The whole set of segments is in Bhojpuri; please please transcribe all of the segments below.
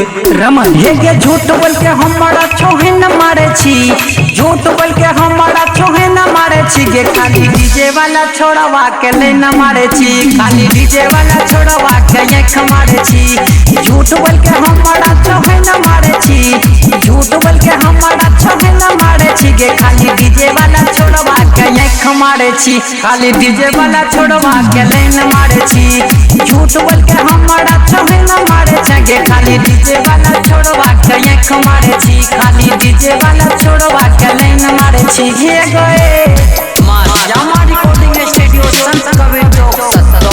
रमन हे गे झूठ बोल के हमारा छोहे न मारे छी, झूठ बोल के हमारा छोहे न मारे छी गे। खाली डीजे वाला छोड़वा के ले न मारे छी, खाली डीजे वाला छोड़वा के आँख मारे छी। झूठ बोल के हमारा छोहे न मारे छी, झूठ बोल के हमारा छोहे न मारे छी गे। खाली डीजे वाला छोड़वा के आँख मारे छी, खाली डीजे वाला छोड़वा के ले न मारे छी। झूठ बोल के हमारा छोहे न मारे छी गे। खाली डीजे वाला छोड़वा के आँख मारे छी, खाली डीजे वाला छोड़वा के ले न मारे छी। ये गए मां रिकॉर्डिंग स्टूडियो संत कबीर चौक सत्तर।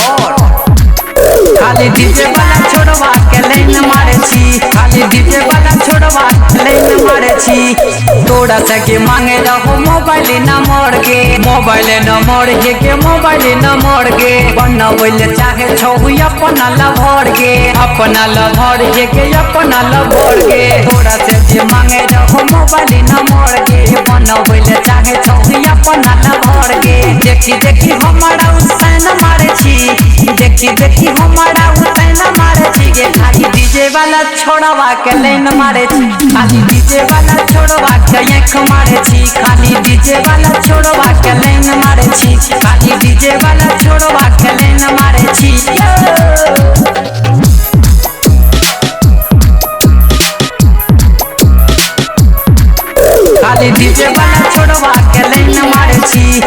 खाली डीजे वाला छोड़वा के ले न मारे छी, खाली डीजे वाला छोड़वा के ले न मारे छी। तोड़ा सके मांगे रहो मोबाइल नंबर के, मोबाइल नंबर के मोबाइल नंबर के। बनवल चाहे छौ अपना लभर के, अपना लभर के अपना लभर के। तोड़ा से जे मांगे रहो मोबाइल नंबर के, बनवल चाहे छौ अपना लभर के। देखी देखी हमारा उतैन मारे छी, देखी देखी हमारा उतैन मारे छी गे। खाली डीजे वाला छोड़वा के लाइन मारे छी, खाली डीजे वाला छोड़वा के आँख मारे छी, खाली डीजे वाला छोड़वा के लाइन मारे छी, खाली डीजे वाला छोड़वा के लाइन मारे छी। खाली डीजे वाला छोड़वा के लाइन मारे छी,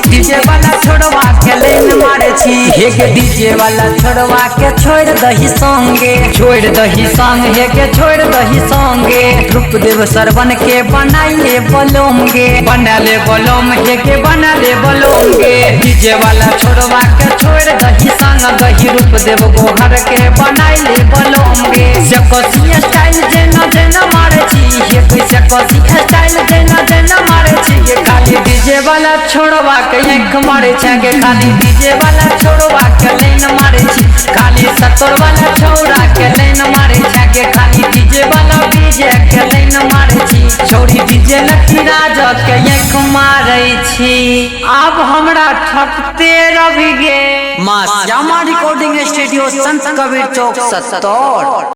डीजे वाला छोड़वा के लाइन मारे छी। हे गे डीजे वाला छोड़वा के छोड़ दही संगे, छोड़ दही संग हे के छोड़ दही संगे। रूपदेव सरवन के बनाइले बलोम गे, बना ले बलोम हे के बना ले बलोम गे। डीजे वाला छोड़वा के छोड़ दही संग, दही रूपदेव गोहर के बनाइले बलोम गे। सकसी स्टाइल जेना जेना मारे छी, हे कैसे कसी स्टाइल जेना जेना मारे छी गे। खाली डीजे वाला छोड़वा के आँख मारे छी गे, खाली डीजे वाला छोड़वा के लाइन मारे छी, खाली 70 वाला छोड़ा के लाइन मारे छी गे। खाली डीजे वाला डीजे के लाइन मारे छी, छोड़ी डीजे लकी राज के आँख मारे छी। अब हमरा ठकते रवि गे। मां श्यामा रिकॉर्डिंग स्टूडियो संत कबीर चौक 70।